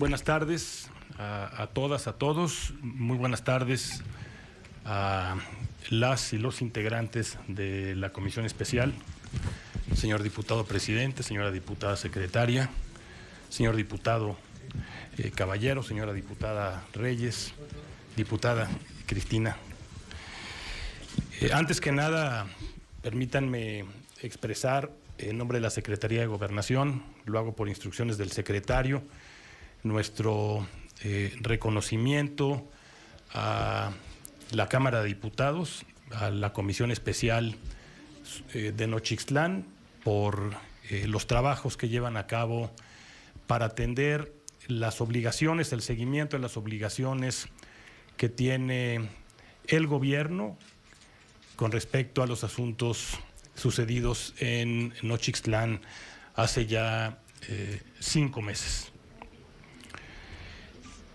Buenas tardes a todas, a todos. Muy buenas tardes a las y los integrantes de la Comisión Especial, señor diputado presidente, señora diputada secretaria, señor diputado Caballero, señora diputada Reyes, diputada Cristina. Antes que nada, permítanme expresar en nombre de la Secretaría de Gobernación, lo hago por instrucciones del secretario, nuestro reconocimiento a la Cámara de Diputados, a la Comisión Especial de Nochixtlán, por los trabajos que llevan a cabo para atender las obligaciones, el seguimiento de las obligaciones que tiene el gobierno con respecto a los asuntos sucedidos en Nochixtlán hace ya 5 meses.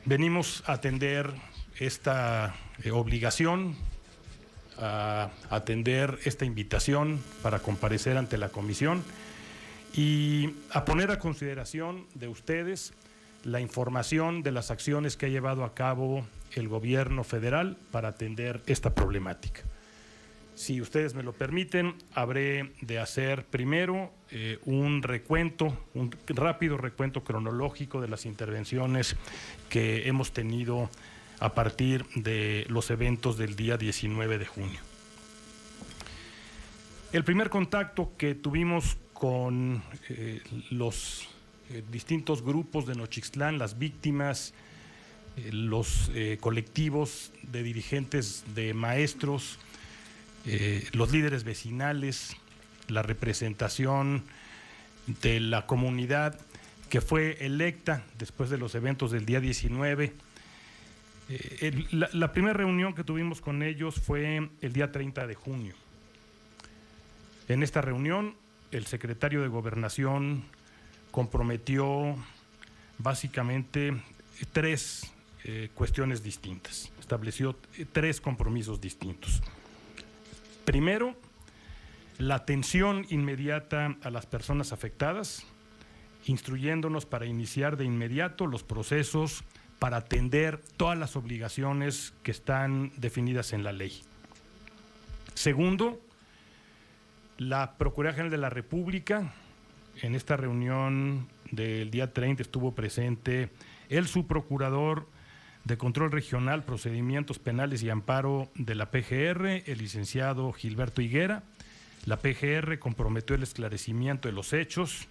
Venimos a atender esta obligación, a atender esta invitación para comparecer ante la comisión y a poner a consideración de ustedes la información de las acciones que ha llevado a cabo el gobierno federal para atender esta problemática. Si ustedes me lo permiten, habré de hacer primero un rápido recuento cronológico de las intervenciones que hemos tenido a partir de los eventos del día 19 de junio. El primer contacto que tuvimos con los distintos grupos de Nochixtlán, las víctimas, los colectivos de dirigentes de maestros, los líderes vecinales, la representación de la comunidad que fue electa después de los eventos del día 19. La primera reunión que tuvimos con ellos fue el día 30 de junio. En esta reunión, el secretario de Gobernación comprometió básicamente 3 cuestiones distintas, estableció 3 compromisos distintos. Primero, la atención inmediata a las personas afectadas, instruyéndonos para iniciar de inmediato los procesos para atender todas las obligaciones que están definidas en la ley. Segundo, la Procuraduría General de la República, en esta reunión del día 30 estuvo presente el subprocurador de Control Regional, Procedimientos Penales y Amparo de la PGR, el licenciado Gilberto Higuera. La PGR comprometió el esclarecimiento de los hechos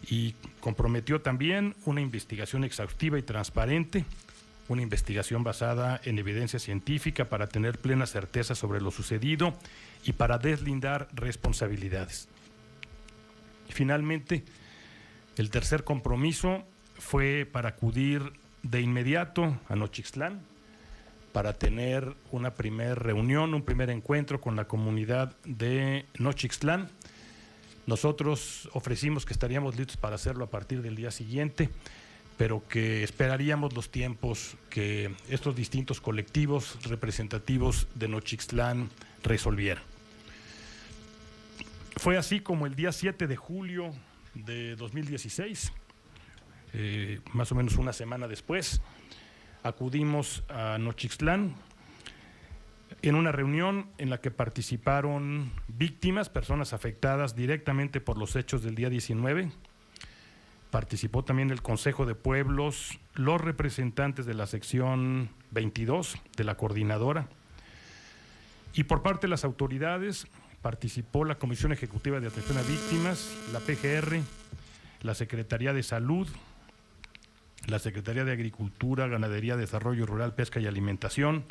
y comprometió también una investigación exhaustiva y transparente, una investigación basada en evidencia científica para tener plena certeza sobre lo sucedido y para deslindar responsabilidades. Finalmente, el tercer compromiso fue para acudir de inmediato a Nochixtlán para tener una primera reunión, un primer encuentro con la comunidad de Nochixtlán. Nosotros ofrecimos que estaríamos listos para hacerlo a partir del día siguiente, pero que esperaríamos los tiempos que estos distintos colectivos representativos de Nochixtlán resolvieran. Fue así como el día 7 de julio de 2016, más o menos una semana después, acudimos a Nochixtlán en una reunión en la que participaron víctimas, personas afectadas directamente por los hechos del día 19. Participó también el Consejo de Pueblos, los representantes de la sección 22 de la coordinadora, y por parte de las autoridades participó la Comisión Ejecutiva de Atención a Víctimas, la PGR, la Secretaría de Salud, la Secretaría de Agricultura, Ganadería, Desarrollo Rural, Pesca y Alimentación,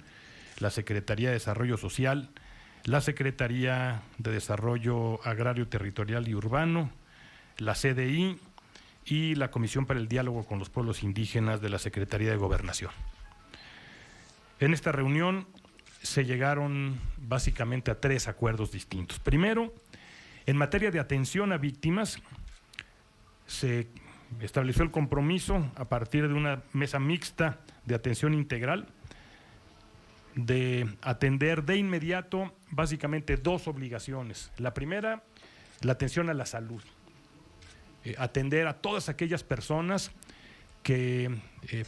la Secretaría de Desarrollo Social, la Secretaría de Desarrollo Agrario, Territorial y Urbano, la CDI y la Comisión para el Diálogo con los Pueblos Indígenas de la Secretaría de Gobernación. En esta reunión se llegaron básicamente a 3 acuerdos distintos. Primero, en materia de atención a víctimas, se estableció el compromiso a partir de una mesa mixta de atención integral de atender de inmediato básicamente 2 obligaciones. La primera, la atención a la salud. Atender a todas aquellas personas que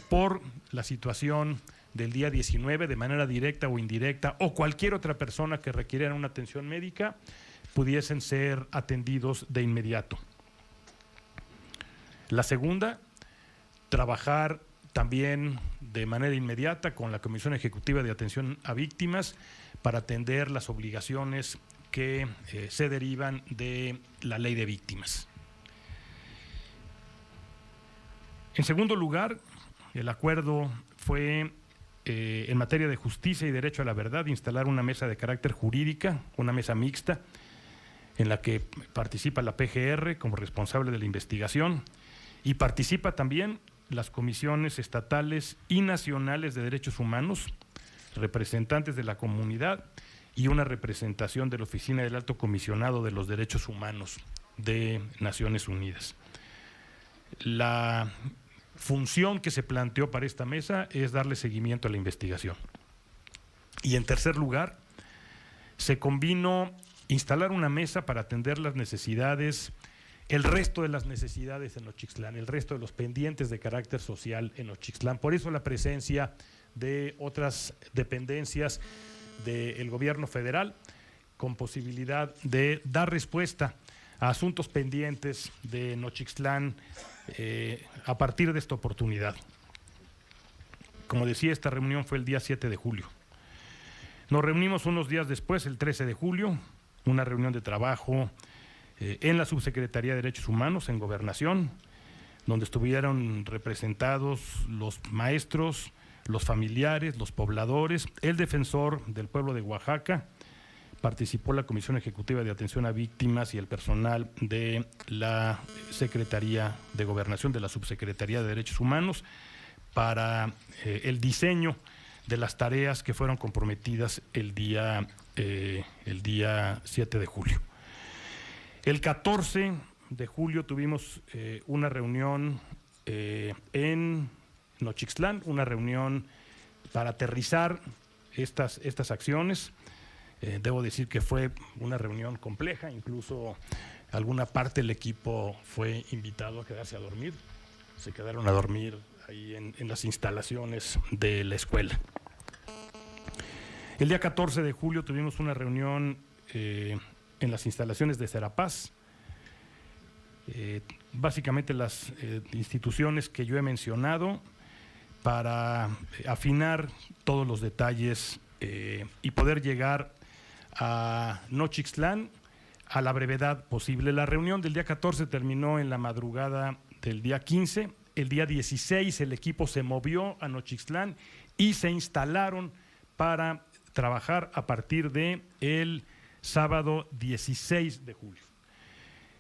por la situación del día 19, de manera directa o indirecta, o cualquier otra persona que requiera una atención médica, pudiesen ser atendidos de inmediato. La segunda, trabajar también de manera inmediata con la Comisión Ejecutiva de Atención a Víctimas para atender las obligaciones que se derivan de la Ley de Víctimas. En segundo lugar, el acuerdo fue en materia de justicia y derecho a la verdad instalar una mesa de carácter jurídica, una mesa mixta, en la que participa la PGR como responsable de la investigación y participa también las comisiones estatales y nacionales de derechos humanos, representantes de la comunidad y una representación de la Oficina del Alto Comisionado de los Derechos Humanos de Naciones Unidas. La función que se planteó para esta mesa es darle seguimiento a la investigación. Y en tercer lugar, se convino instalar una mesa para atender las necesidades, el resto de las necesidades en Nochixtlán, el resto de los pendientes de carácter social en Nochixtlán. Por eso la presencia de otras dependencias del gobierno federal con posibilidad de dar respuesta a asuntos pendientes de Nochixtlán a partir de esta oportunidad. Como decía, esta reunión fue el día 7 de julio. Nos reunimos unos días después, el 13 de julio, una reunión de trabajo en la Subsecretaría de Derechos Humanos, en Gobernación, donde estuvieron representados los maestros, los familiares, los pobladores, el defensor del pueblo de Oaxaca, participó la Comisión Ejecutiva de Atención a Víctimas y el personal de la Secretaría de Gobernación, de la Subsecretaría de Derechos Humanos, para el diseño de las tareas que fueron comprometidas el día 7 de julio. El 14 de julio tuvimos una reunión en Nochixtlán, una reunión para aterrizar estas acciones. Debo decir que fue una reunión compleja, incluso alguna parte del equipo fue invitado a quedarse a dormir. Se quedaron a dormir ahí en las instalaciones de la escuela. El día 14 de julio tuvimos una reunión en las instalaciones de Serapaz. Básicamente las instituciones que yo he mencionado para afinar todos los detalles y poder llegar a Nochixtlán a la brevedad posible. La reunión del día 14 terminó en la madrugada del día 15. El día 16 el equipo se movió a Nochixtlán y se instalaron para trabajar a partir de el sábado 16 de julio.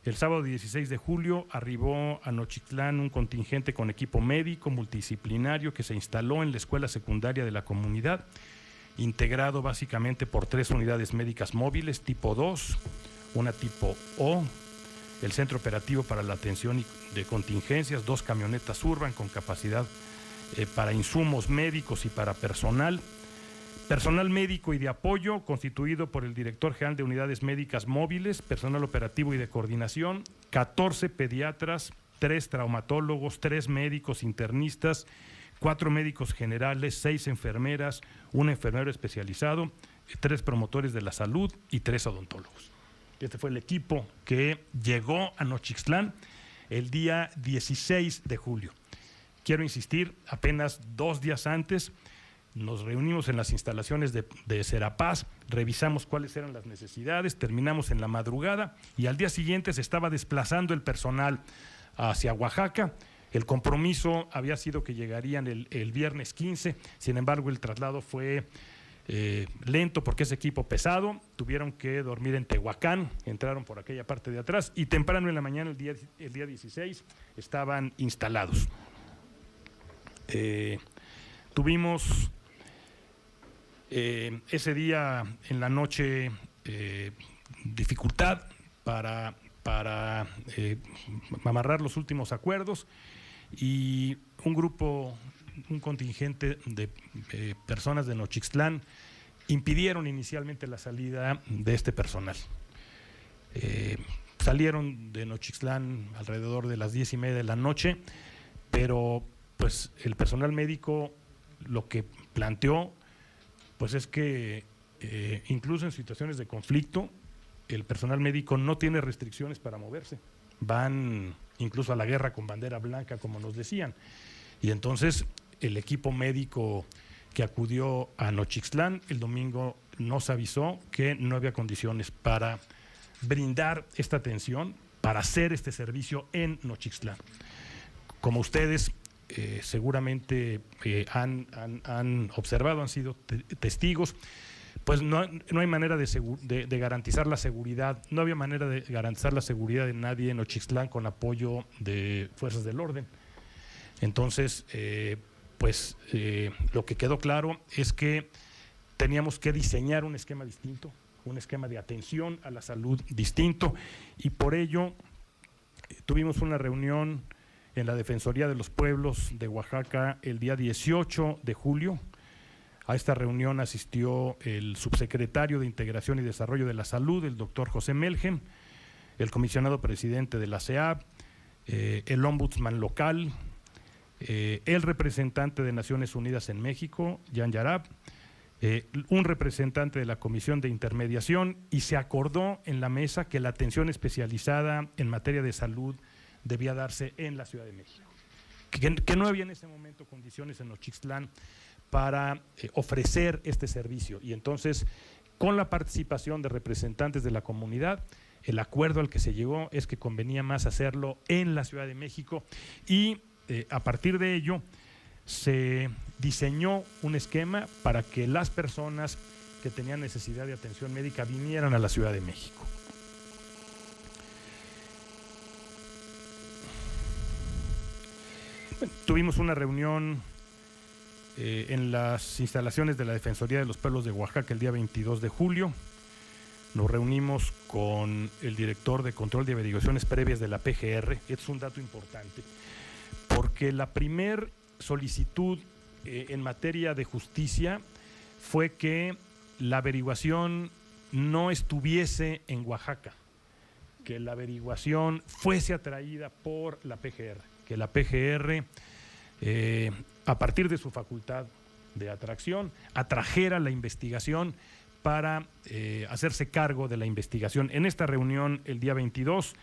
El sábado 16 de julio arribó a Nochixtlán un contingente con equipo médico multidisciplinario que se instaló en la escuela secundaria de la comunidad, integrado básicamente por 3 unidades médicas móviles tipo 2, una tipo O, el Centro Operativo para la Atención de Contingencias, 2 camionetas Urban con capacidad para insumos médicos y para personal médico y de apoyo constituido por el director general de unidades médicas móviles, personal operativo y de coordinación, 14 pediatras, 3 traumatólogos, 3 médicos internistas, 4 médicos generales, 6 enfermeras, 1 enfermero especializado, 3 promotores de la salud y 3 odontólogos. Este fue el equipo que llegó a Nochixtlán el día 16 de julio. Quiero insistir, apenas 2 días antes nos reunimos en las instalaciones de Serapaz, revisamos cuáles eran las necesidades, terminamos en la madrugada y al día siguiente se estaba desplazando el personal hacia Oaxaca. El compromiso había sido que llegarían el viernes 15, sin embargo el traslado fue lento porque es equipo pesado, tuvieron que dormir en Tehuacán, entraron por aquella parte de atrás y temprano en la mañana, el día 16, estaban instalados. Tuvimos ese día en la noche dificultad para amarrar los últimos acuerdos y un contingente de personas de Nochixtlán impidieron inicialmente la salida de este personal. Salieron de Nochixtlán alrededor de las 10:30 de la noche, pero pues el personal médico lo que planteó pues es que incluso en situaciones de conflicto el personal médico no tiene restricciones para moverse, van incluso a la guerra con bandera blanca, como nos decían, y entonces el equipo médico que acudió a Nochixtlán el domingo nos avisó que no había condiciones para brindar esta atención, para hacer este servicio en Nochixtlán. Como ustedes seguramente han observado, han sido testigos, pues no hay manera de garantizar la seguridad, no había manera de garantizar la seguridad de nadie en Nochixtlán con apoyo de fuerzas del orden. Entonces, lo que quedó claro es que teníamos que diseñar un esquema distinto, un esquema de atención a la salud distinto, y por ello tuvimos una reunión en la Defensoría de los Pueblos de Oaxaca el día 18 de julio. A esta reunión asistió el subsecretario de Integración y Desarrollo de la Salud, el doctor José Melgen, el comisionado presidente de la CEAB, el ombudsman local, el representante de Naciones Unidas en México, Jan Yarab, un representante de la Comisión de Intermediación, y se acordó en la mesa que la atención especializada en materia de salud debía darse en la Ciudad de México, que no había en ese momento condiciones en Nochixtlán para ofrecer este servicio, y entonces con la participación de representantes de la comunidad, el acuerdo al que se llegó es que convenía más hacerlo en la Ciudad de México, y a partir de ello se diseñó un esquema para que las personas que tenían necesidad de atención médica vinieran a la Ciudad de México. Tuvimos una reunión en las instalaciones de la Defensoría de los Pueblos de Oaxaca el día 22 de julio. Nos reunimos con el director de Control de Averiguaciones Previas de la PGR. Es un dato importante, porque la primer solicitud en materia de justicia fue que la averiguación no estuviese en Oaxaca, que la averiguación fuese atraída por la PGR, que la PGR, a partir de su facultad de atracción, atrajera la investigación para hacerse cargo de la investigación. En esta reunión, el día 22,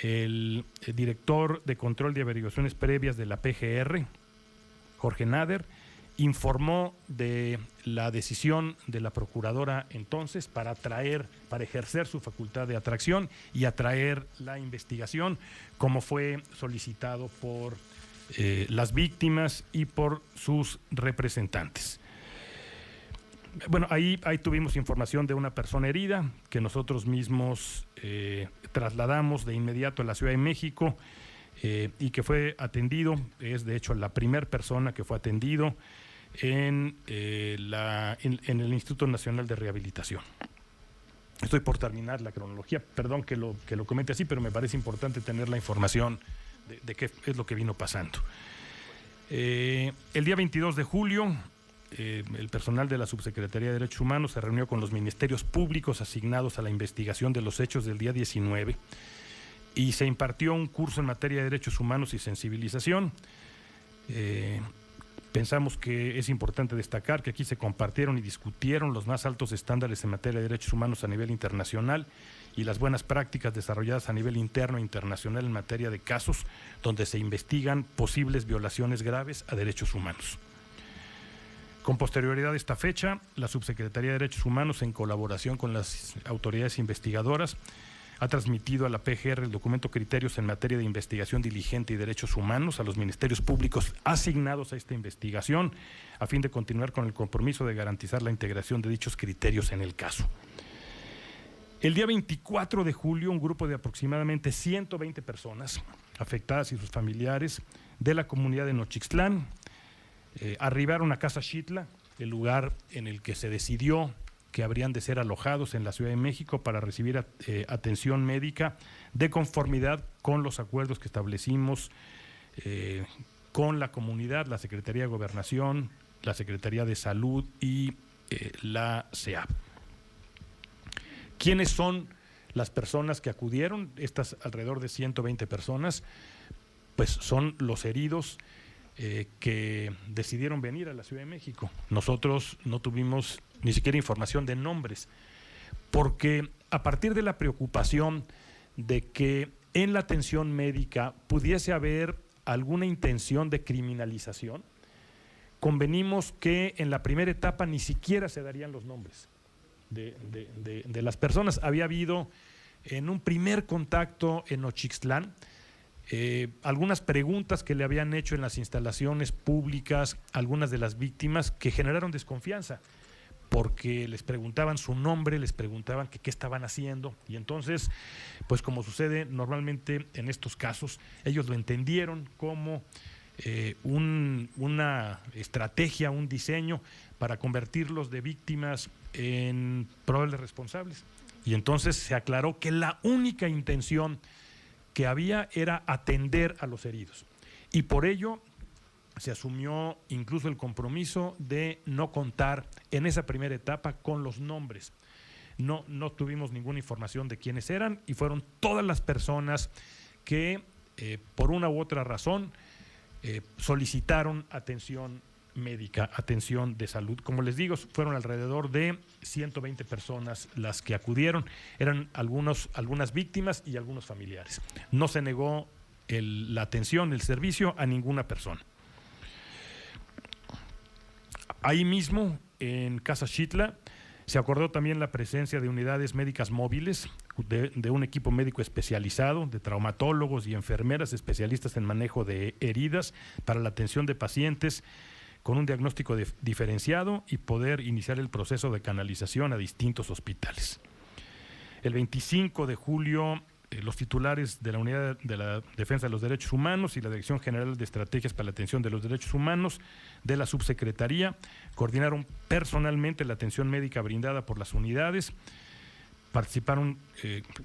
el director de Control de Averiguaciones Previas de la PGR, Jorge Nader, informó de la decisión de la procuradora entonces para ejercer su facultad de atracción y atraer la investigación, como fue solicitado por las víctimas y por sus representantes. Bueno, ahí tuvimos información de una persona herida que nosotros mismos trasladamos de inmediato a la Ciudad de México y que fue atendido. Es de hecho la primera persona que fue atendido en el Instituto Nacional de Rehabilitación. Estoy por terminar la cronología, perdón que lo comente así, pero me parece importante tener la información de qué es lo que vino pasando. El día 22 de julio, el personal de la Subsecretaría de Derechos Humanos se reunió con los ministerios públicos asignados a la investigación de los hechos del día 19 y se impartió un curso en materia de derechos humanos y sensibilización. Pensamos que es importante destacar que aquí se compartieron y discutieron los más altos estándares en materia de derechos humanos a nivel internacional y las buenas prácticas desarrolladas a nivel interno e internacional en materia de casos donde se investigan posibles violaciones graves a derechos humanos. Con posterioridad a esta fecha, la Subsecretaría de Derechos Humanos, en colaboración con las autoridades investigadoras, ha transmitido a la PGR el documento Criterios en materia de investigación diligente y derechos humanos a los ministerios públicos asignados a esta investigación, a fin de continuar con el compromiso de garantizar la integración de dichos criterios en el caso. El día 24 de julio, un grupo de aproximadamente 120 personas afectadas y sus familiares de la comunidad de Nochixtlán arribaron a Casa Xitla, el lugar en el que se decidió que habrían de ser alojados en la Ciudad de México para recibir atención médica de conformidad con los acuerdos que establecimos con la comunidad, la Secretaría de Gobernación, la Secretaría de Salud y la CEAB. ¿Quiénes son las personas que acudieron? Estas alrededor de 120 personas, pues son los heridos que decidieron venir a la Ciudad de México. Nosotros no tuvimos ni siquiera información de nombres, porque a partir de la preocupación de que en la atención médica pudiese haber alguna intención de criminalización, convenimos que en la primera etapa ni siquiera se darían los nombres de las personas. Había habido en un primer contacto en Nochixtlán algunas preguntas que le habían hecho en las instalaciones públicas algunas de las víctimas que generaron desconfianza, porque les preguntaban su nombre, les preguntaban que qué estaban haciendo, y entonces, pues como sucede normalmente en estos casos, ellos lo entendieron como una estrategia, un diseño para convertirlos de víctimas en probables responsables. Y entonces se aclaró que la única intención que había era atender a los heridos. Y por ello se asumió incluso el compromiso de no contar en esa primera etapa con los nombres. No tuvimos ninguna información de quiénes eran, y fueron todas las personas que por una u otra razón solicitaron atención médica, atención de salud. Como les digo, fueron alrededor de 120 personas las que acudieron. Eran algunas víctimas y algunos familiares. No se negó la atención, el servicio a ninguna persona. Ahí mismo, en Casa Xitla, se acordó también la presencia de unidades médicas móviles, de un equipo médico especializado, de traumatólogos y enfermeras especialistas en manejo de heridas para la atención de pacientes con un diagnóstico diferenciado y poder iniciar el proceso de canalización a distintos hospitales. El 25 de julio, los titulares de la Unidad de la Defensa de los Derechos Humanos y la Dirección General de Estrategias para la Atención de los Derechos Humanos de la Subsecretaría coordinaron personalmente la atención médica brindada por las unidades. Participaron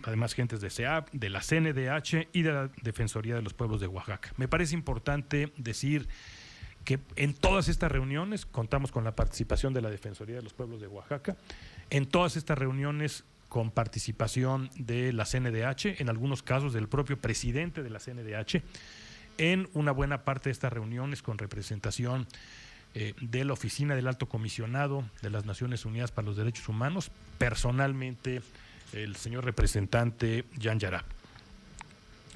además gentes de SEAP, de la CNDH y de la Defensoría de los Pueblos de Oaxaca. Me parece importante decir que en todas estas reuniones contamos con la participación de la Defensoría de los Pueblos de Oaxaca, en todas estas reuniones con participación de la CNDH, en algunos casos del propio presidente de la CNDH, en una buena parte de estas reuniones con representación de la Oficina del Alto Comisionado de las Naciones Unidas para los Derechos Humanos, personalmente el señor representante Jan Yarab.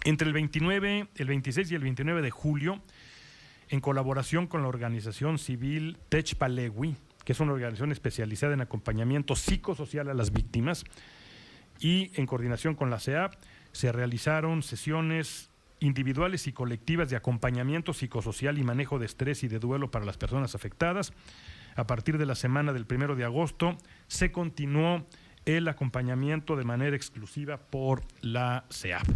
Entre el 26 y el 29 de julio, en colaboración con la organización civil Techpalegui, que es una organización especializada en acompañamiento psicosocial a las víctimas, y en coordinación con la CEAP, se realizaron sesiones individuales y colectivas de acompañamiento psicosocial y manejo de estrés y de duelo para las personas afectadas. A partir de la semana del 1 de agosto, se continuó el acompañamiento de manera exclusiva por la CEAP.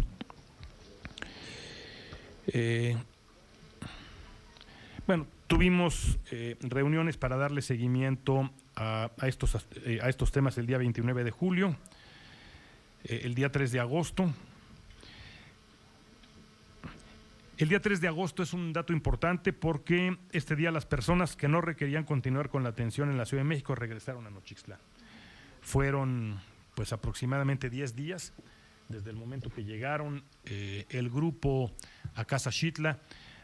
Tuvimos reuniones para darle seguimiento a estos temas el día 29 de julio, el día 3 de agosto. El día 3 de agosto es un dato importante porque este día las personas que no requerían continuar con la atención en la Ciudad de México regresaron a Nochixtlán. Fueron pues aproximadamente 10 días desde el momento que llegaron el grupo a Casa Xitla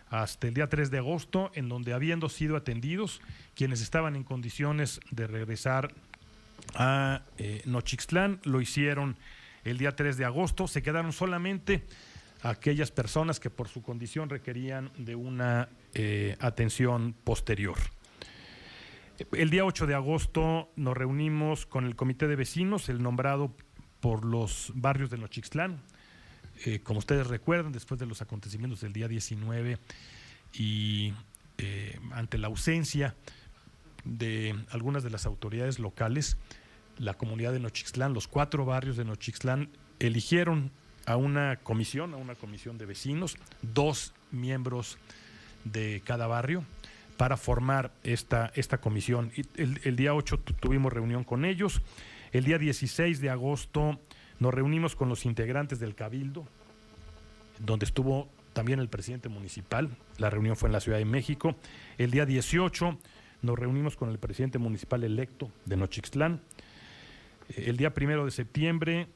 hasta el día 3 de agosto, en donde, habiendo sido atendidos, quienes estaban en condiciones de regresar a Nochixtlán lo hicieron el día 3 de agosto. Se quedaron solamente aquellas personas que por su condición requerían de una atención posterior. El día 8 de agosto nos reunimos con el comité de vecinos, el nombrado por los barrios de Nochixtlán. Como ustedes recuerdan, después de los acontecimientos del día 19 y ante la ausencia de algunas de las autoridades locales, la comunidad de Nochixtlán, los 4 barrios de Nochixtlán, eligieron a una comisión de vecinos, 2 miembros de cada barrio, para formar esta comisión. El día 8 tuvimos reunión con ellos. El día 16 de agosto nos reunimos con los integrantes del Cabildo, donde estuvo también el presidente municipal. La reunión fue en la Ciudad de México. El día 18 nos reunimos con el presidente municipal electo de Nochixtlán. El día 1 de septiembre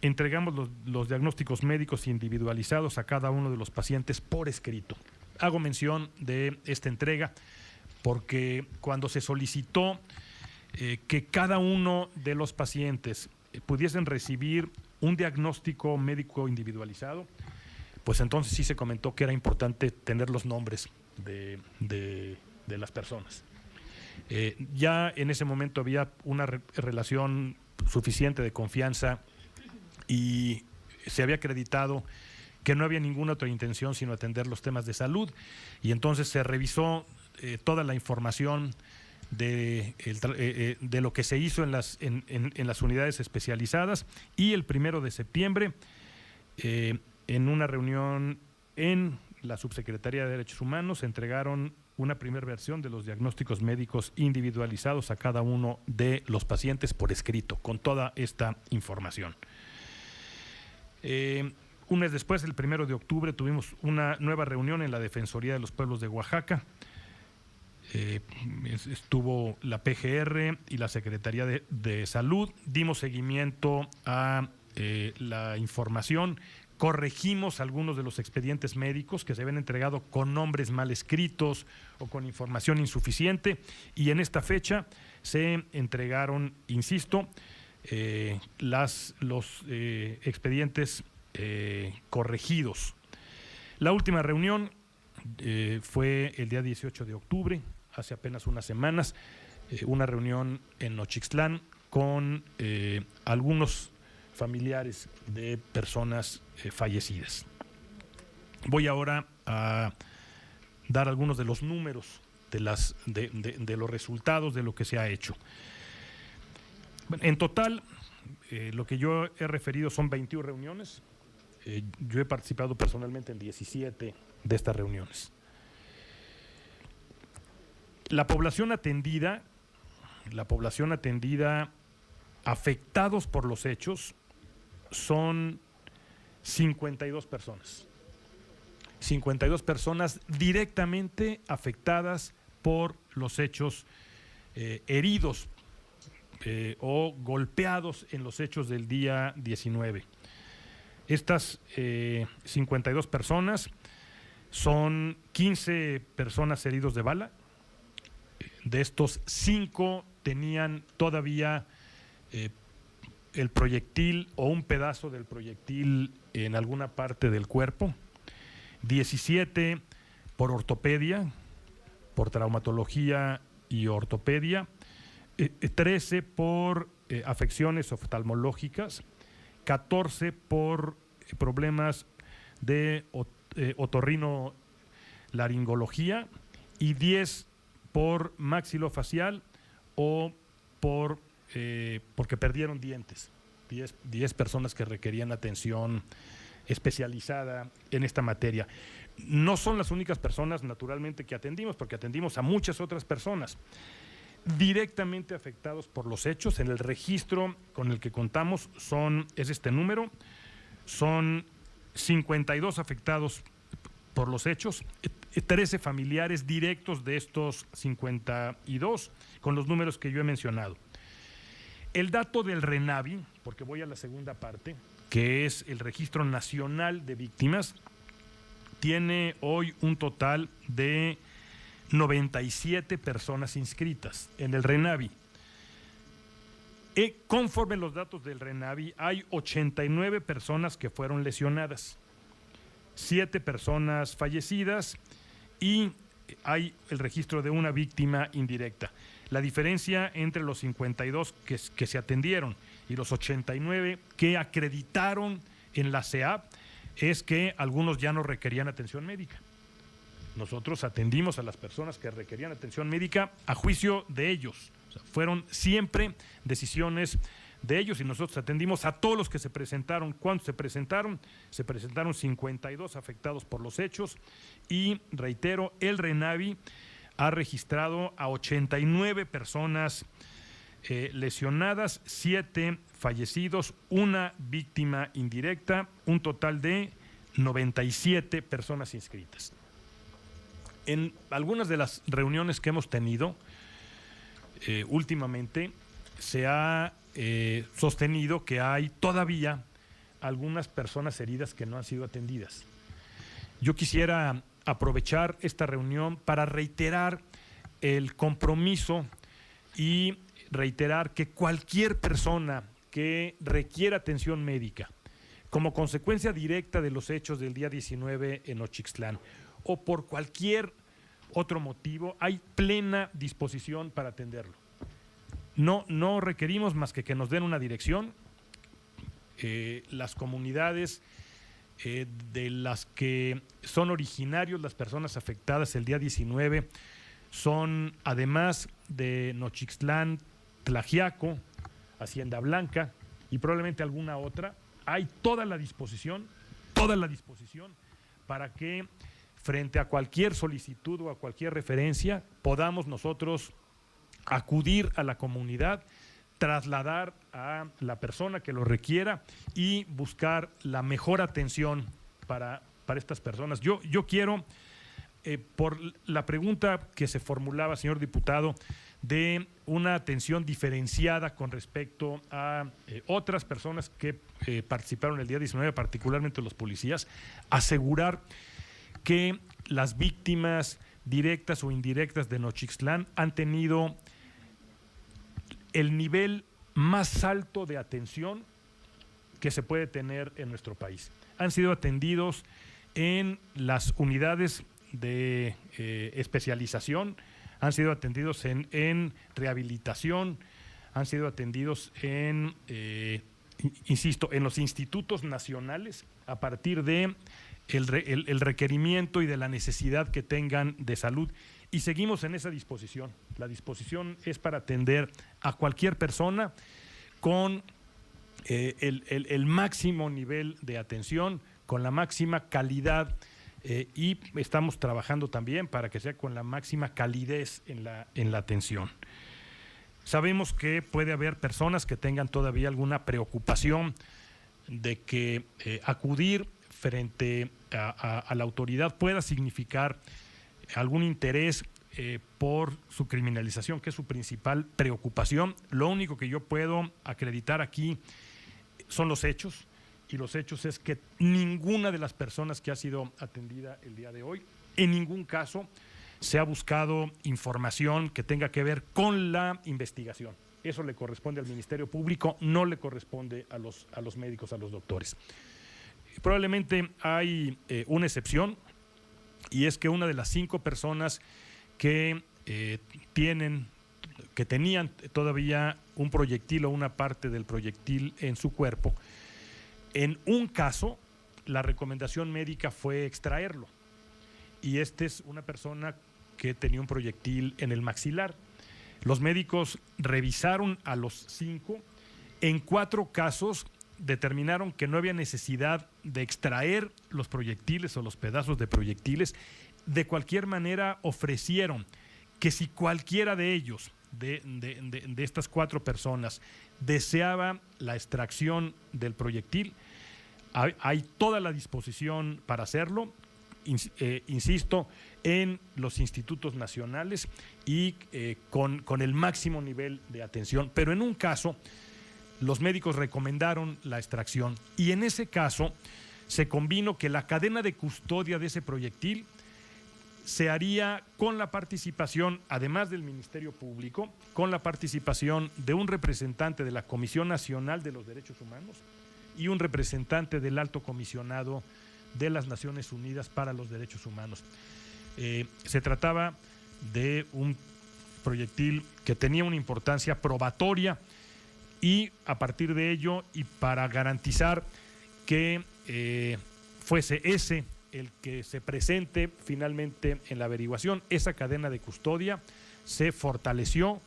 entregamos los diagnósticos médicos individualizados a cada uno de los pacientes por escrito. Hago mención de esta entrega porque cuando se solicitó que cada uno de los pacientes pudiesen recibir un diagnóstico médico individualizado, pues entonces sí se comentó que era importante tener los nombres de las personas. Ya en ese momento había una relación suficiente de confianza y se había acreditado que no había ninguna otra intención sino atender los temas de salud, y entonces se revisó toda la información de lo que se hizo en las unidades especializadas, y el 1 de septiembre, en una reunión en la Subsecretaría de Derechos Humanos, se entregaron una primera versión de los diagnósticos médicos individualizados a cada uno de los pacientes por escrito, con toda esta información. Un mes después, el 1 de octubre, tuvimos una nueva reunión en la Defensoría de los Pueblos de Oaxaca. Estuvo la PGR y la Secretaría de Salud. Dimos seguimiento a la información, corregimos algunos de los expedientes médicos que se habían entregado con nombres mal escritos o con información insuficiente, y en esta fecha se entregaron, insisto, los expedientes corregidos. La última reunión fue el día 18 de octubre, hace apenas unas semanas, una reunión en Nochixtlán con algunos familiares de personas fallecidas. Voy ahora a dar algunos de los números de los resultados de lo que se ha hecho. En total, lo que yo he referido son 21 reuniones. Yo he participado personalmente en 17 de estas reuniones. La población atendida afectados por los hechos son 52 personas. 52 personas directamente afectadas por los hechos, heridos o golpeados en los hechos del día 19. Estas 52 personas son 15 personas heridos de bala. De estos, 5 tenían todavía el proyectil o un pedazo del proyectil en alguna parte del cuerpo. 17 por ortopedia, por traumatología y ortopedia. 13 por afecciones oftalmológicas. 14 por problemas de otorrinolaringología y 10 por maxilofacial o porque perdieron dientes. 10 personas que requerían atención especializada en esta materia. No son las únicas personas, naturalmente, que atendimos, porque atendimos a muchas otras personas directamente afectados por los hechos. En el registro con el que contamos es este número, son 52 afectados por los hechos, 13 familiares directos de estos 52, con los números que yo he mencionado. El dato del RENAVI, porque voy a la segunda parte, que es el Registro Nacional de Víctimas, tiene hoy un total de 97 personas inscritas en el RENAVI. Conforme los datos del RENAVI, hay 89 personas que fueron lesionadas, 7 personas fallecidas y hay el registro de una víctima indirecta. La diferencia entre los 52 que se atendieron y los 89 que acreditaron en la CEAP es que algunos ya no requerían atención médica. Nosotros atendimos a las personas que requerían atención médica a juicio de ellos. O sea, fueron siempre decisiones de ellos y nosotros atendimos a todos los que se presentaron. ¿Cuántos se presentaron? Se presentaron 52 afectados por los hechos y, reitero, el RENAVI ha registrado a 89 personas lesionadas, 7 fallecidos, una víctima indirecta, un total de 97 personas inscritas. En algunas de las reuniones que hemos tenido últimamente se ha sostenido que hay todavía algunas personas heridas que no han sido atendidas. Yo quisiera aprovechar esta reunión para reiterar el compromiso y reiterar que cualquier persona que requiera atención médica como consecuencia directa de los hechos del día 19 en Nochixtlán o por cualquier otro motivo, hay plena disposición para atenderlo. No requerimos más que nos den una dirección. Las comunidades de las que son originarios las personas afectadas el día 19 son, además de Nochixtlán, Tlaxiaco, Hacienda Blanca y probablemente alguna otra. Hay toda la disposición para que frente a cualquier solicitud o a cualquier referencia podamos nosotros acudir a la comunidad, trasladar a la persona que lo requiera y buscar la mejor atención para estas personas. Yo quiero, por la pregunta que se formulaba, señor diputado, de una atención diferenciada con respecto a otras personas que participaron el día 19, particularmente los policías, asegurar que las víctimas directas o indirectas de Nochixtlán han tenido el nivel más alto de atención que se puede tener en nuestro país. Han sido atendidos en las unidades de especialización, han sido atendidos en rehabilitación, han sido atendidos insisto, en los institutos nacionales a partir de el requerimiento y de la necesidad que tengan de salud. Y seguimos en esa disposición. La disposición es para atender a cualquier persona con el máximo nivel de atención, con la máxima calidad y estamos trabajando también para que sea con la máxima calidez en la atención. Sabemos que puede haber personas que tengan todavía alguna preocupación de que acudir frente a la autoridad pueda significar algún interés por su criminalización, que es su principal preocupación. Lo único que yo puedo acreditar aquí son los hechos, y los hechos es que ninguna de las personas que ha sido atendida el día de hoy, en ningún caso se ha buscado información que tenga que ver con la investigación. Eso le corresponde al Ministerio Público, no le corresponde a los médicos, a los doctores. Probablemente hay una excepción, y es que una de las 5 personas que tenían todavía un proyectil o una parte del proyectil en su cuerpo, en un caso la recomendación médica fue extraerlo, y esta es una persona que tenía un proyectil en el maxilar. Los médicos revisaron a los 5, en 4 casos determinaron que no había necesidad de extraer los proyectiles o los pedazos de proyectiles. De cualquier manera ofrecieron que si cualquiera de ellos, de estas 4 personas, deseaba la extracción del proyectil, hay toda la disposición para hacerlo, insisto, en los institutos nacionales y con el máximo nivel de atención. Pero en un caso, los médicos recomendaron la extracción, y en ese caso se convino que la cadena de custodia de ese proyectil se haría con la participación, además del Ministerio Público, con la participación de un representante de la Comisión Nacional de los Derechos Humanos y un representante del Alto Comisionado de las Naciones Unidas para los Derechos Humanos. Se trataba de un proyectil que tenía una importancia probatoria, y a partir de ello, y para garantizar que fuese ese el que se presente finalmente en la averiguación, esa cadena de custodia se fortaleció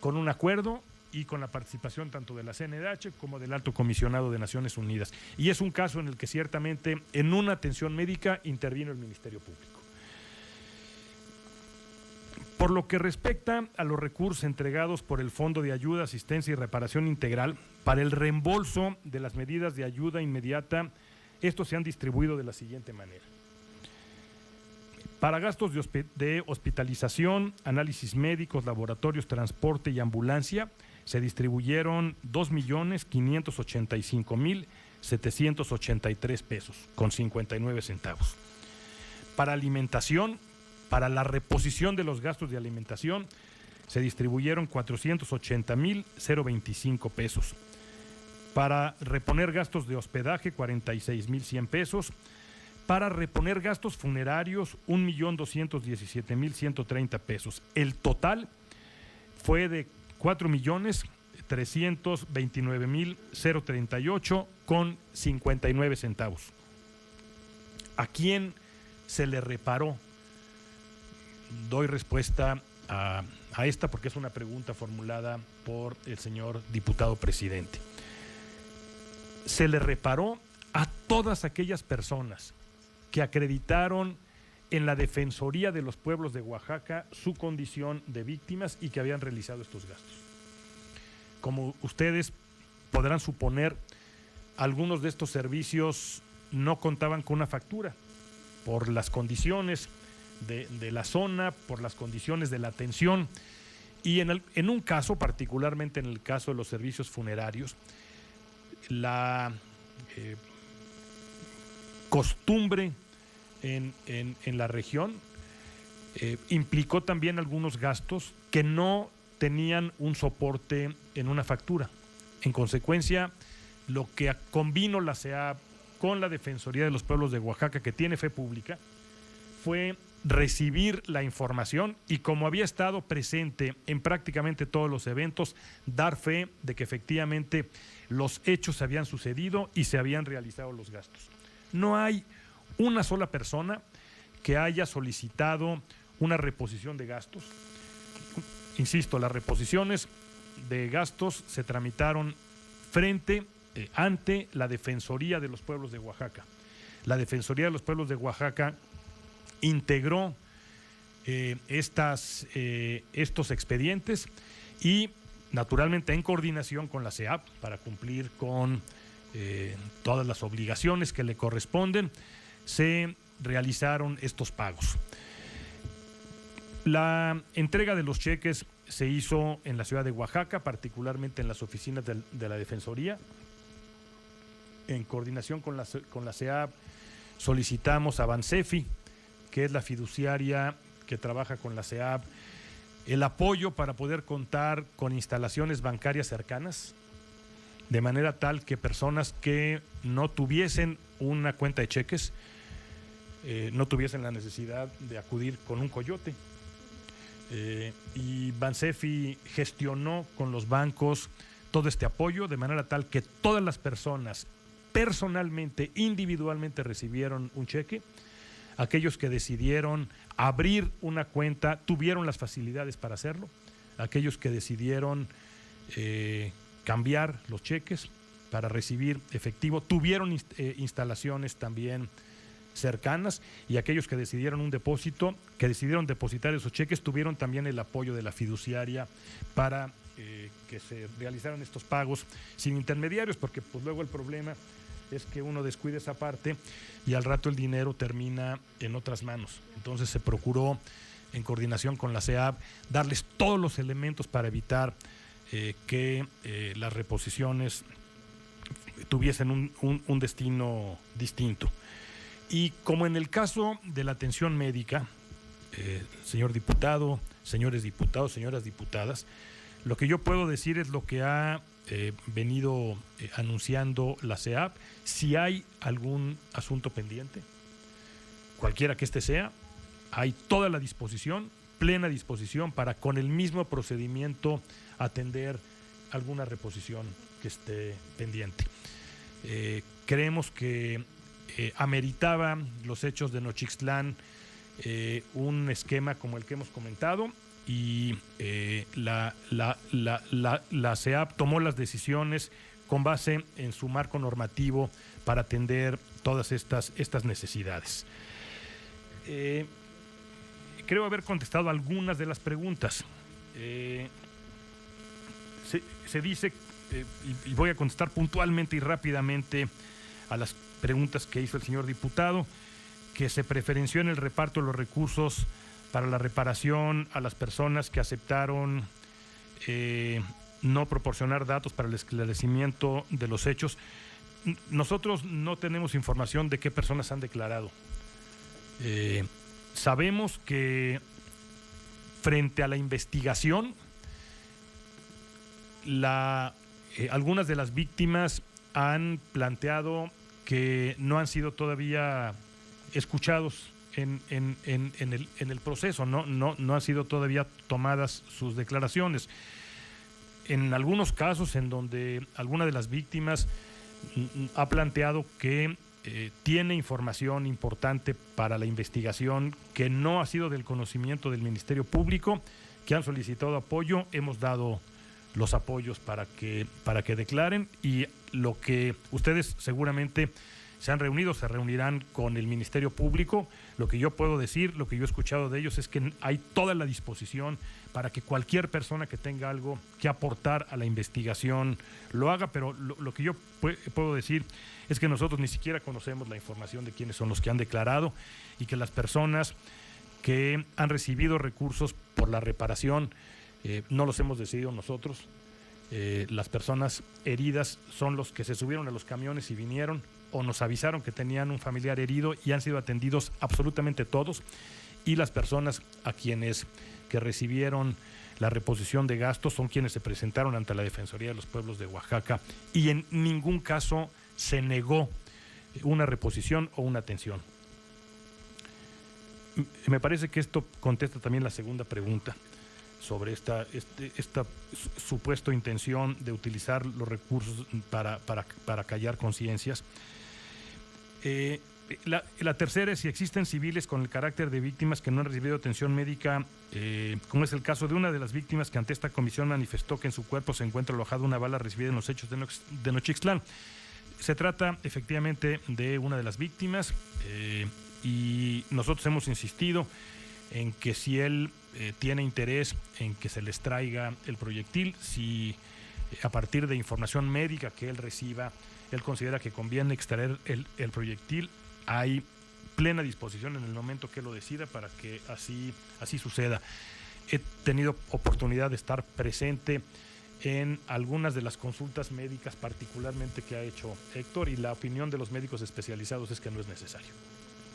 con un acuerdo y con la participación tanto de la CNDH como del Alto Comisionado de Naciones Unidas. Y es un caso en el que ciertamente en una atención médica intervino el Ministerio Público. Por lo que respecta a los recursos entregados por el Fondo de Ayuda, Asistencia y Reparación Integral para el reembolso de las medidas de ayuda inmediata, estos se han distribuido de la siguiente manera. Para gastos de hospitalización, análisis médicos, laboratorios, transporte y ambulancia, se distribuyeron 2.585.783 pesos con 59 centavos. para alimentación, para la reposición de los gastos de alimentación, se distribuyeron 480,025 pesos. Para reponer gastos de hospedaje, 46,100 pesos. Para reponer gastos funerarios, 1,217,130 pesos. El total fue de 4,329,038 con 59 centavos. ¿A quién se le reparó? Doy respuesta a esta porque es una pregunta formulada por el señor diputado presidente. Se le reparó a todas aquellas personas que acreditaron en la Defensoría de los Pueblos de Oaxaca su condición de víctimas y que habían realizado estos gastos. Como ustedes podrán suponer, algunos de estos servicios no contaban con una factura por las condiciones de la zona, por las condiciones de la atención, y en un caso, particularmente en el caso de los servicios funerarios, la costumbre en la región implicó también algunos gastos que no tenían un soporte en una factura. En consecuencia, lo que convino la CEAP con la Defensoría de los Pueblos de Oaxaca, que tiene fe pública, fue recibir la información y, como había estado presente en prácticamente todos los eventos, dar fe de que efectivamente los hechos habían sucedido y se habían realizado los gastos. No hay una sola persona que haya solicitado una reposición de gastos. Insisto, las reposiciones de gastos se tramitaron ante la Defensoría de los Pueblos de Oaxaca. La Defensoría de los Pueblos de Oaxaca integró estos expedientes y, naturalmente, en coordinación con la CEAP para cumplir con todas las obligaciones que le corresponden, se realizaron estos pagos. La entrega de los cheques se hizo en la ciudad de Oaxaca, particularmente en las oficinas de la Defensoría. En coordinación con la CEAP solicitamos a Bansefi, que es la fiduciaria que trabaja con la CEAP, el apoyo para poder contar con instalaciones bancarias cercanas, de manera tal que personas que no tuviesen una cuenta de cheques no tuviesen la necesidad de acudir con un coyote. Y Bansefi gestionó con los bancos todo este apoyo, de manera tal que todas las personas personalmente, individualmente recibieron un cheque. Aquellos que decidieron abrir una cuenta tuvieron las facilidades para hacerlo. Aquellos que decidieron cambiar los cheques para recibir efectivo tuvieron instalaciones también cercanas, y aquellos que decidieron un depósito, que decidieron depositar esos cheques, tuvieron también el apoyo de la fiduciaria para que se realizaran estos pagos sin intermediarios, porque pues luego el problema es que uno descuida esa parte y al rato el dinero termina en otras manos. Entonces se procuró, en coordinación con la CEAP, darles todos los elementos para evitar que las reposiciones tuviesen un destino distinto. Y como en el caso de la atención médica, señor diputado, señores diputados, señoras diputadas, lo que yo puedo decir es lo que ha venido anunciando la CEAP. Si hay algún asunto pendiente, cualquiera que este sea, hay toda la disposición, plena disposición, para con el mismo procedimiento atender alguna reposición que esté pendiente. Creemos que ameritaba los hechos de Nochixtlán un esquema como el que hemos comentado, y la CEAP tomó las decisiones con base en su marco normativo para atender todas estas necesidades. Creo haber contestado algunas de las preguntas. Se dice, y voy a contestar puntualmente y rápidamente a las preguntas que hizo el señor diputado, que se preferenció en el reparto de los recursos para la reparación a las personas que aceptaron no proporcionar datos para el esclarecimiento de los hechos. Nosotros no tenemos información de qué personas han declarado. Sabemos que frente a la investigación, algunas de las víctimas han planteado que no han sido todavía escuchados en el proceso, no han sido todavía tomadas sus declaraciones. En algunos casos en donde alguna de las víctimas ha planteado que tiene información importante para la investigación que no ha sido del conocimiento del Ministerio Público, que han solicitado apoyo, hemos dado los apoyos para que declaren, y lo que ustedes seguramente se reunirán con el Ministerio Público. Lo que yo puedo decir, lo que yo he escuchado de ellos es que hay toda la disposición para que cualquier persona que tenga algo que aportar a la investigación lo haga, pero lo que yo puedo decir es que nosotros ni siquiera conocemos la información de quiénes son los que han declarado, y que las personas que han recibido recursos por la reparación no los hemos decidido nosotros. Las personas heridas son los que se subieron a los camiones y vinieron, o nos avisaron que tenían un familiar herido, y han sido atendidos absolutamente todos. Y las personas a quienes que recibieron la reposición de gastos son quienes se presentaron ante la Defensoría de los Pueblos de Oaxaca, y en ningún caso se negó una reposición o una atención. Me parece que esto contesta también la segunda pregunta sobre esta supuesta intención de utilizar los recursos para callar conciencias. La tercera es si existen civiles con el carácter de víctimas que no han recibido atención médica, como es el caso de una de las víctimas que ante esta comisión manifestó que en su cuerpo se encuentra alojada una bala recibida en los hechos de Nochixtlán. Se trata efectivamente de una de las víctimas, y nosotros hemos insistido en que si él tiene interés en que se les traiga el proyectil, si a partir de información médica que él reciba, él considera que conviene extraer el proyectil, hay plena disposición en el momento que lo decida para que así suceda. He tenido oportunidad de estar presente en algunas de las consultas médicas, particularmente que ha hecho Héctor, y la opinión de los médicos especializados es que no es necesario,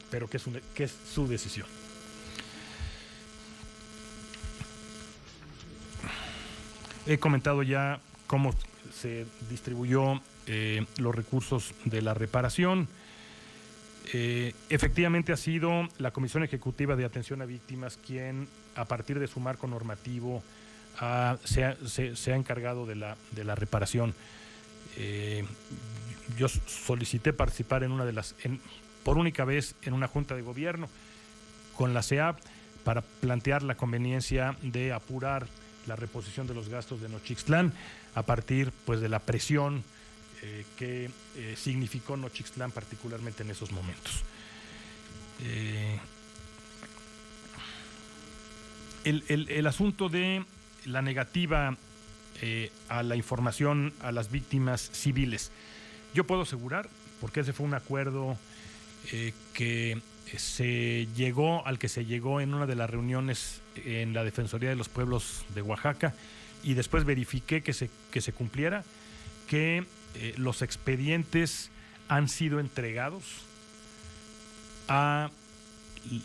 pero que es su decisión. He comentado ya cómo se distribuyó los recursos de la reparación. Efectivamente ha sido la Comisión Ejecutiva de Atención a Víctimas quien, a partir de su marco normativo, se ha encargado de la reparación. Yo solicité participar por única vez en una junta de gobierno con la CEAP para plantear la conveniencia de apurar la reposición de los gastos de Nochixtlán a partir de la presión que significó Nochixtlán particularmente en esos momentos. El asunto de la negativa a la información a las víctimas civiles, yo puedo asegurar, porque ese fue un acuerdo al que se llegó en una de las reuniones en la Defensoría de los Pueblos de Oaxaca, y después verifiqué que se cumpliera, que los expedientes han sido entregados a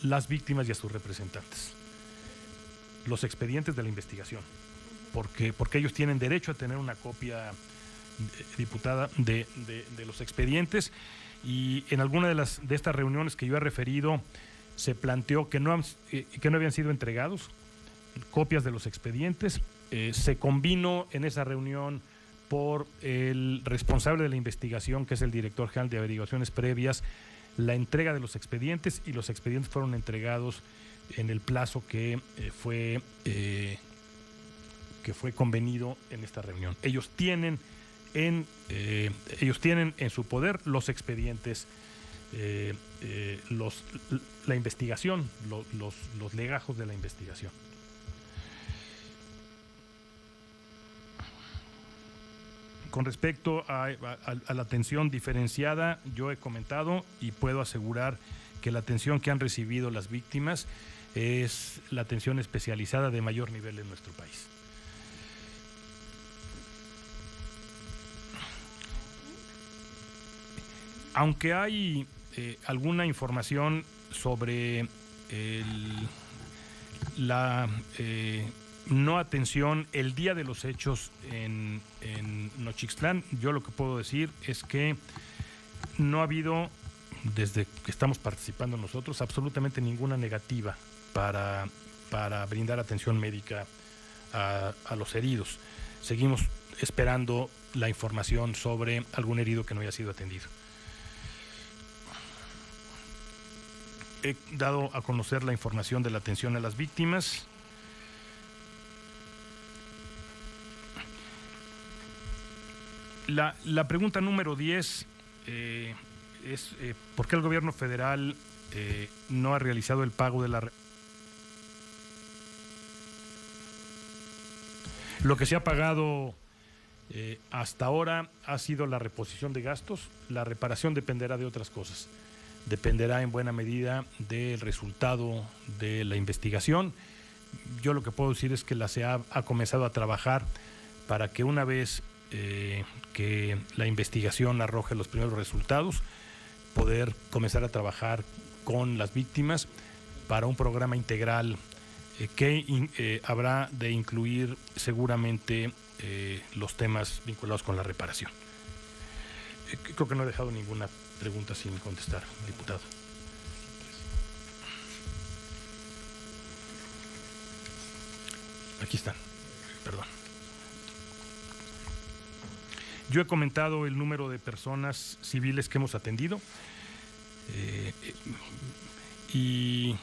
las víctimas y a sus representantes. Los expedientes de la investigación, porque ellos tienen derecho a tener una copia, diputada, de los expedientes. Y en alguna de estas reuniones que yo he referido se planteó que no habían sido entregados copias de los expedientes. Se convino en esa reunión por el responsable de la investigación, que es el director general de averiguaciones previas, la entrega de los expedientes, y los expedientes fueron entregados en el plazo que fue convenido en esta reunión. Ellos tienen en su poder los expedientes, la investigación, los legajos de la investigación. Con respecto a la atención diferenciada, yo he comentado y puedo asegurar que la atención que han recibido las víctimas es la atención especializada de mayor nivel en nuestro país. Aunque hay alguna información sobre la no atención el día de los hechos en Nochixtlán, yo lo que puedo decir es que no ha habido, desde que estamos participando nosotros, absolutamente ninguna negativa para brindar atención médica a los heridos. Seguimos esperando la información sobre algún herido que no haya sido atendido. He dado a conocer la información de la atención a las víctimas. La pregunta número 10 es ¿por qué el gobierno federal no ha realizado el pago de la... Lo que se ha pagado hasta ahora ha sido la reposición de gastos. La reparación dependerá de otras cosas. Dependerá en buena medida del resultado de la investigación. Yo lo que puedo decir es que la CEA ha comenzado a trabajar para que una vez que la investigación arroje los primeros resultados, poder comenzar a trabajar con las víctimas para un programa integral que habrá de incluir seguramente los temas vinculados con la reparación. Creo que no he dejado ninguna pregunta sin contestar, diputado. Aquí están, perdón. Yo he comentado el número de personas civiles que hemos atendido y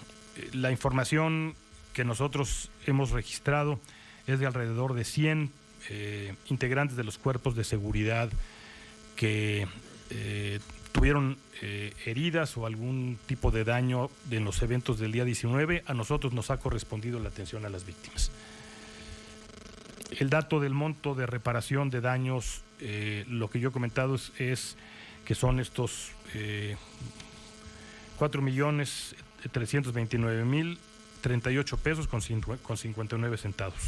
la información que nosotros hemos registrado es de alrededor de 100 integrantes de los cuerpos de seguridad que tuvieron heridas o algún tipo de daño en los eventos del día 19. A nosotros nos ha correspondido la atención a las víctimas. El dato del monto de reparación de daños, lo que yo he comentado es que son estos 4.329.038 pesos con 59 centavos.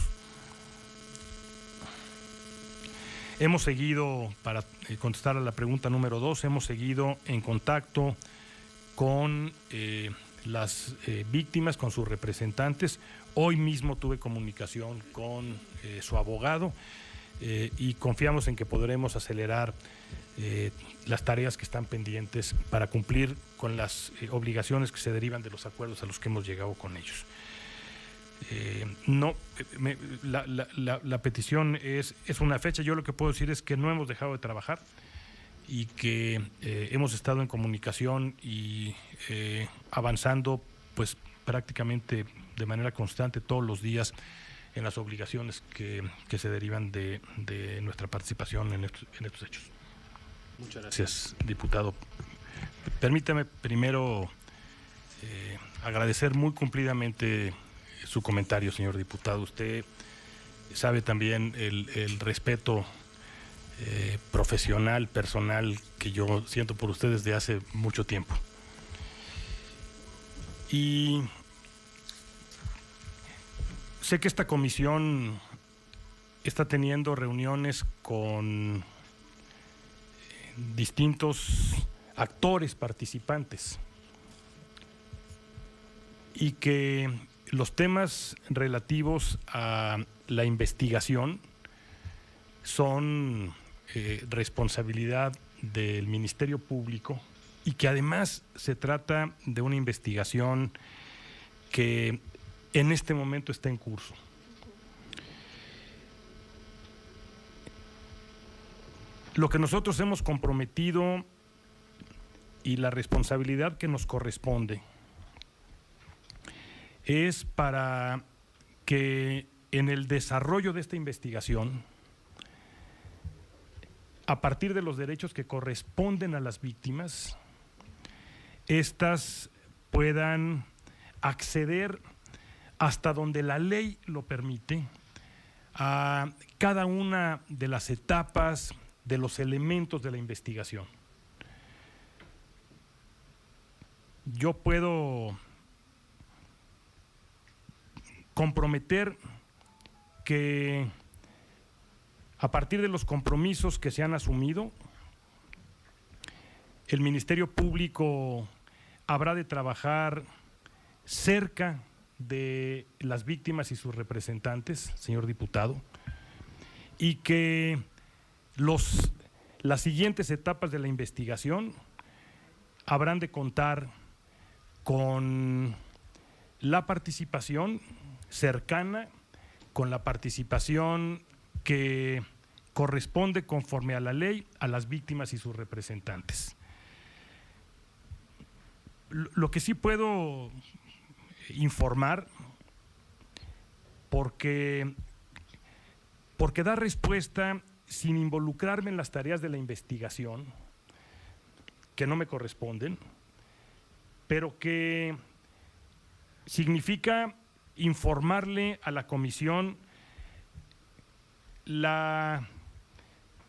Hemos seguido, para contestar a la pregunta número 2, hemos seguido en contacto con las víctimas, con sus representantes. Hoy mismo tuve comunicación con su abogado y confiamos en que podremos acelerar las tareas que están pendientes para cumplir con las obligaciones que se derivan de los acuerdos a los que hemos llegado con ellos. La petición es una fecha. Yo lo que puedo decir es que no hemos dejado de trabajar y que hemos estado en comunicación y avanzando pues prácticamente de manera constante todos los días en las obligaciones que se derivan de nuestra participación en estos hechos. Muchas gracias, diputado. Permítame primero agradecer muy cumplidamente su comentario, señor diputado. Usted sabe también el respeto profesional, personal que yo siento por usted desde hace mucho tiempo. Y sé que esta comisión está teniendo reuniones con distintos actores participantes y que los temas relativos a la investigación son responsabilidad del Ministerio Público y que además se trata de una investigación que en este momento está en curso. Lo que nosotros hemos comprometido y la responsabilidad que nos corresponde es para que en el desarrollo de esta investigación, a partir de los derechos que corresponden a las víctimas, éstas puedan acceder hasta donde la ley lo permite a cada una de las etapas, de los elementos de la investigación. Yo puedo comprometer que a partir de los compromisos que se han asumido, el Ministerio Público habrá de trabajar cerca de las víctimas y sus representantes, señor diputado, y que las siguientes etapas de la investigación habrán de contar con la participación cercana, con la participación que corresponde conforme a la ley a las víctimas y sus representantes. Lo que sí puedo informar, porque dar respuesta sin involucrarme en las tareas de la investigación, que no me corresponden, pero que significa informarle a la comisión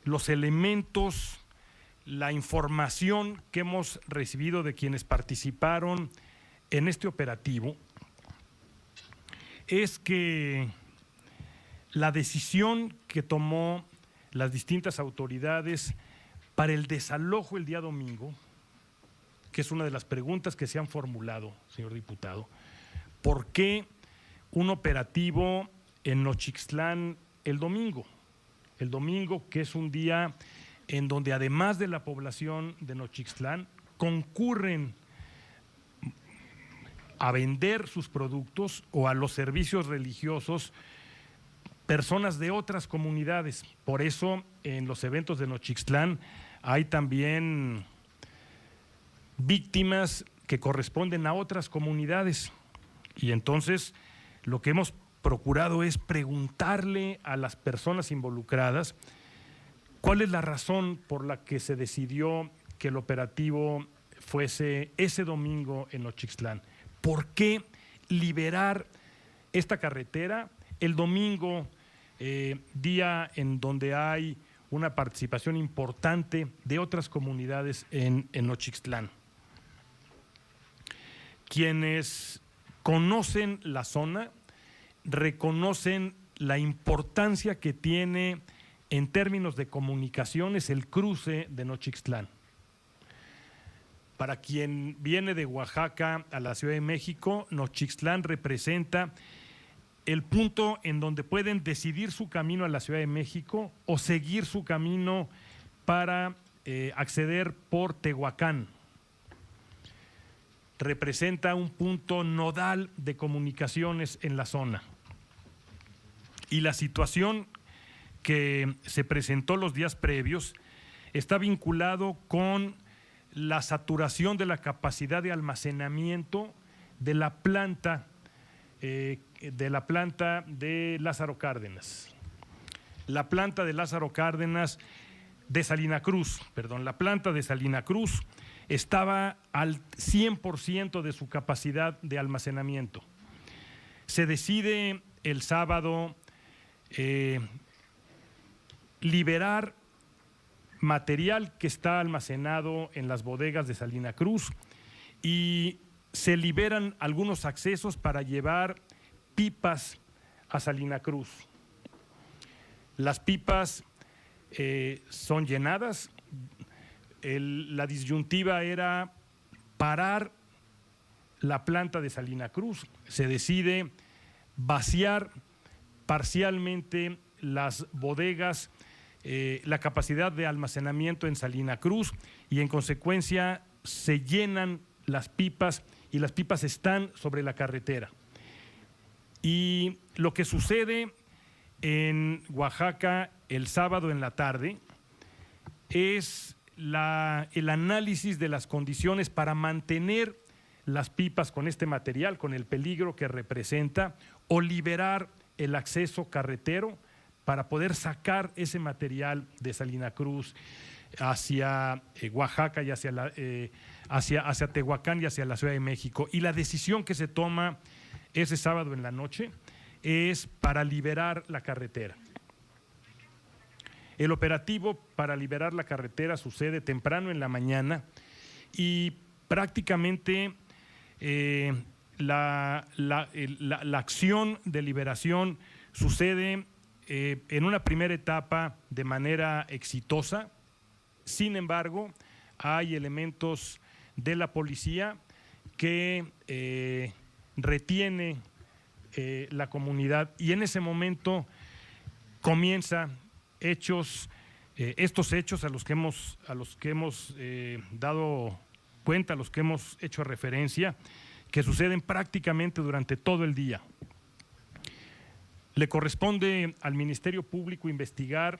los elementos, la información que hemos recibido de quienes participaron en este operativo, es que la decisión que tomó las distintas autoridades para el desalojo el día domingo, que es una de las preguntas que se han formulado, señor diputado, ¿por qué un operativo en Nochixtlán el domingo? El domingo, que es un día en donde además de la población de Nochixtlán concurren a vender sus productos o a los servicios religiosos personas de otras comunidades. Por eso en los eventos de Nochixtlán hay también víctimas que corresponden a otras comunidades. Y entonces lo que hemos procurado es preguntarle a las personas involucradas cuál es la razón por la que se decidió que el operativo fuese ese domingo en Nochixtlán. ¿Por qué liberar esta carretera el domingo, día en donde hay una participación importante de otras comunidades en Nochixtlán? Quienes conocen la zona reconocen la importancia que tiene en términos de comunicaciones el cruce de Nochixtlán. Para quien viene de Oaxaca a la Ciudad de México, Nochixtlán representa el punto en donde pueden decidir su camino a la Ciudad de México o seguir su camino para acceder por Tehuacán. Representa un punto nodal de comunicaciones en la zona. Y la situación que se presentó los días previos está vinculado con la saturación de la capacidad de almacenamiento de la planta de Lázaro Cárdenas. La planta de Lázaro Cárdenas de Salina Cruz, la planta de Salina Cruz estaba al 100% de su capacidad de almacenamiento. Se decide el sábado liberar material que está almacenado en las bodegas de Salina Cruz y se liberan algunos accesos para llevar pipas a Salina Cruz. Las pipas son llenadas. La disyuntiva era parar la planta de Salina Cruz. Se decide vaciar parcialmente las bodegas, la capacidad de almacenamiento en Salina Cruz, y en consecuencia se llenan las pipas y las pipas están sobre la carretera. Y lo que sucede en Oaxaca el sábado en la tarde es el análisis de las condiciones para mantener las pipas con este material, con el peligro que representa, o liberar el acceso carretero para poder sacar ese material de Salina Cruz hacia Oaxaca y hacia Tehuacán y hacia la Ciudad de México. Y la decisión que se toma ese sábado en la noche es para liberar la carretera. El operativo para liberar la carretera sucede temprano en la mañana y prácticamente la acción de liberación sucede en una primera etapa de manera exitosa. Sin embargo, hay elementos de la policía que retiene la comunidad, y en ese momento comienza estos hechos a los que hemos dado cuenta, a los que hemos hecho referencia, que suceden prácticamente durante todo el día. Le corresponde al Ministerio Público investigar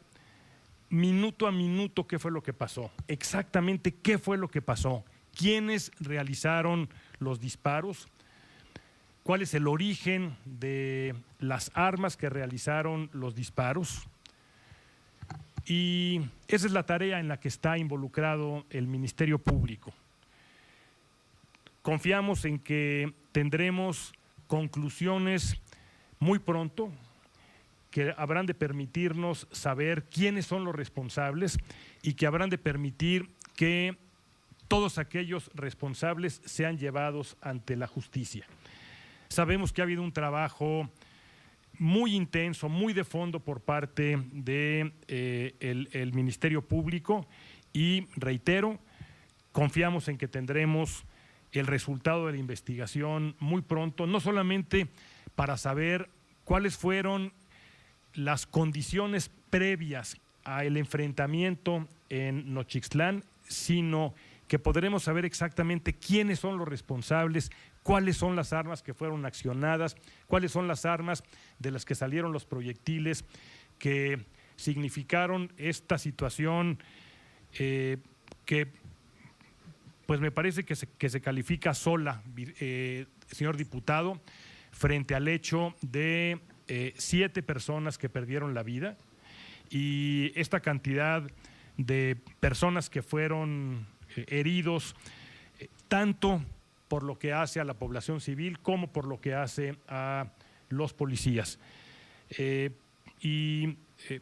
minuto a minuto qué fue lo que pasó, exactamente qué fue lo que pasó, quiénes realizaron los disparos, cuál es el origen de las armas que realizaron los disparos. Y esa es la tarea en la que está involucrado el Ministerio Público. Confiamos en que tendremos conclusiones muy pronto, que habrán de permitirnos saber quiénes son los responsables y que habrán de permitir que todos aquellos responsables sean llevados ante la justicia. Sabemos que ha habido un trabajo muy intenso, muy de fondo por parte de el Ministerio Público, y reitero, confiamos en que tendremos el resultado de la investigación muy pronto, no solamente para saber cuáles fueron las condiciones previas al enfrentamiento en Nochixtlán, sino que podremos saber exactamente quiénes son los responsables, cuáles son las armas que fueron accionadas, cuáles son las armas de las que salieron los proyectiles que significaron esta situación que pues me parece que se califica sola, señor diputado, frente al hecho de 7 personas que perdieron la vida y esta cantidad de personas que fueron heridos, tanto por lo que hace a la población civil como por lo que hace a los policías.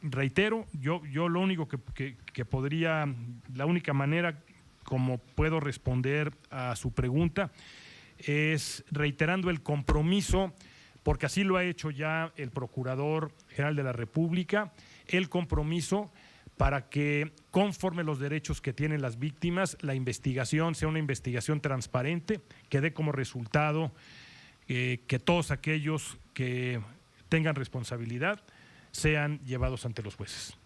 Reitero, yo lo único que podría, la única manera como puedo responder a su pregunta es reiterando el compromiso, porque así lo ha hecho ya el Procurador General de la República, el compromiso para que, conforme los derechos que tienen las víctimas, la investigación sea una investigación transparente, que dé como resultado que todos aquellos que tengan responsabilidad sean llevados ante los jueces.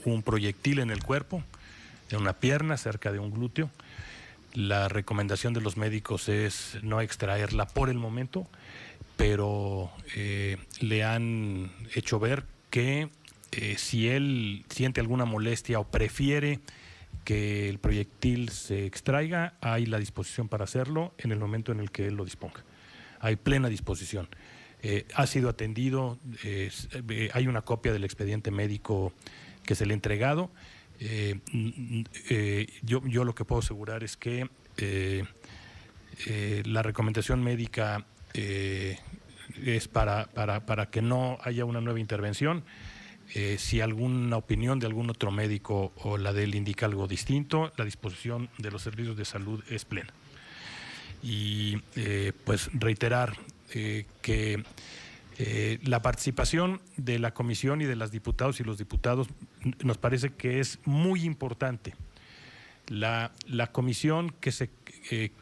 Un proyectil en el cuerpo, en una pierna, cerca de un glúteo. La recomendación de los médicos es no extraerla por el momento, pero le han hecho ver que si él siente alguna molestia o prefiere que el proyectil se extraiga, hay la disposición para hacerlo en el momento en el que él lo disponga. Hay plena disposición. Ha sido atendido, hay una copia del expediente médico que se le ha entregado. Yo lo que puedo asegurar es que la recomendación médica es para que no haya una nueva intervención. Si alguna opinión de algún otro médico o la de él indica algo distinto, la disposición de los servicios de salud es plena. Y pues reiterar que la participación de la comisión y de las diputadas y los diputados nos parece que es muy importante. La comisión que se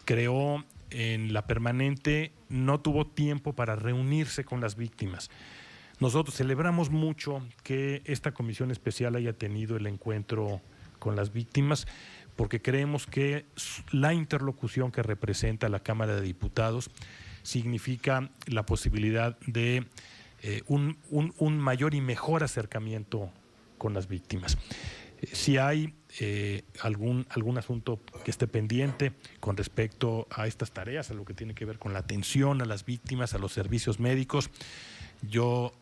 creó en la permanente no tuvo tiempo para reunirse con las víctimas. Nosotros celebramos mucho que esta comisión especial haya tenido el encuentro con las víctimas, porque creemos que la interlocución que representa la Cámara de Diputados significa la posibilidad de un mayor y mejor acercamiento con las víctimas. Si hay algún asunto que esté pendiente con respecto a estas tareas, a lo que tiene que ver con la atención a las víctimas, a los servicios médicos, yo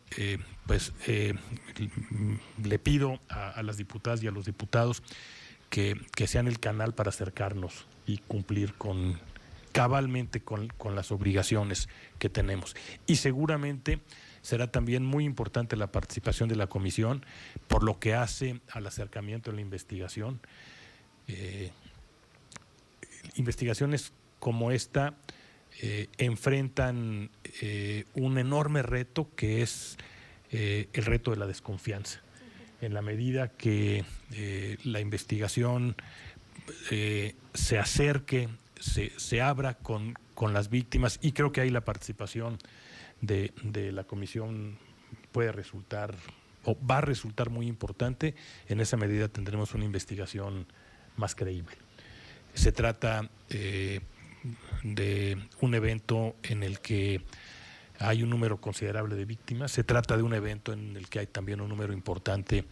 le pido a las diputadas y a los diputados que sean el canal para acercarnos y cumplir cabalmente con las obligaciones que tenemos. Y seguramente será también muy importante la participación de la comisión por lo que hace al acercamiento en la investigación. Investigaciones como esta enfrentan un enorme reto, que es el reto de la desconfianza. En la medida que la investigación se acerque se abra con las víctimas, y creo que ahí la participación de la comisión puede resultar o va a resultar muy importante. En esa medida tendremos una investigación más creíble. Se trata de un evento en el que hay un número considerable de víctimas, se trata de un evento en el que hay también un número importante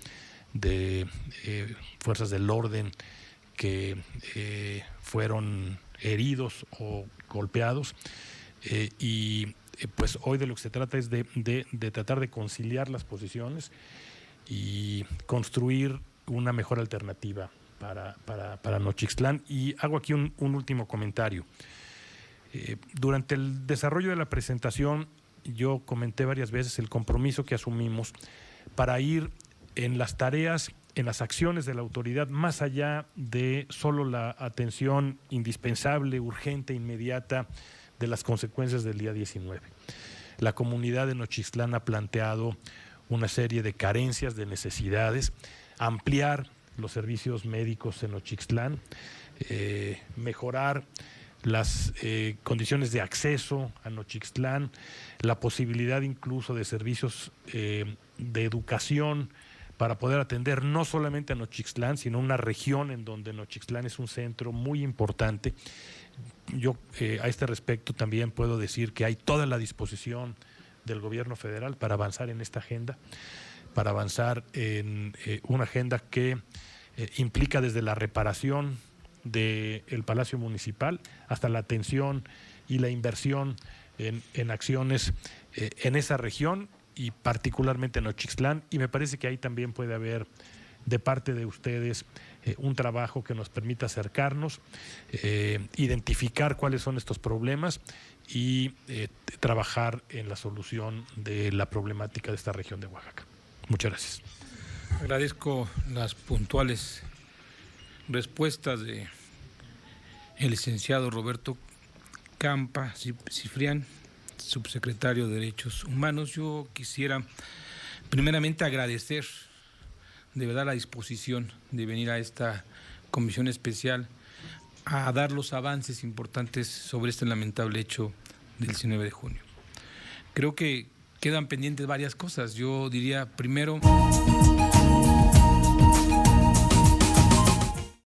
de fuerzas del orden que fueron heridos o golpeados, y pues hoy de lo que se trata es de tratar de conciliar las posiciones y construir una mejor alternativa para Nochixtlán. Y hago aquí un último comentario. Durante el desarrollo de la presentación yo comenté varias veces el compromiso que asumimos para ir en las tareas, en las acciones de la autoridad, más allá de solo la atención indispensable, urgente, inmediata de las consecuencias del día 19. La comunidad de Nochixtlán ha planteado una serie de carencias, de necesidades, ampliar los servicios médicos en Nochixtlán, mejorar las condiciones de acceso a Nochixtlán, la posibilidad incluso de servicios de educación para poder atender no solamente a Nochixtlán, sino una región en donde Nochixtlán es un centro muy importante. Yo a este respecto también puedo decir que hay toda la disposición del gobierno federal para avanzar en esta agenda, para avanzar en una agenda que implica desde la reparación del Palacio Municipal hasta la atención y la inversión en acciones en esa región y particularmente en Nochixtlán, y me parece que ahí también puede haber de parte de ustedes un trabajo que nos permita acercarnos, identificar cuáles son estos problemas y trabajar en la solución de la problemática de esta región de Oaxaca. Muchas gracias. Agradezco las puntuales respuestas de el licenciado Roberto Campa Cifrián, subsecretario de Derechos Humanos. Yo quisiera primeramente agradecer de verdad la disposición de venir a esta comisión especial a dar los avances importantes sobre este lamentable hecho del 19 de junio. Creo que quedan pendientes varias cosas. Yo diría, primero,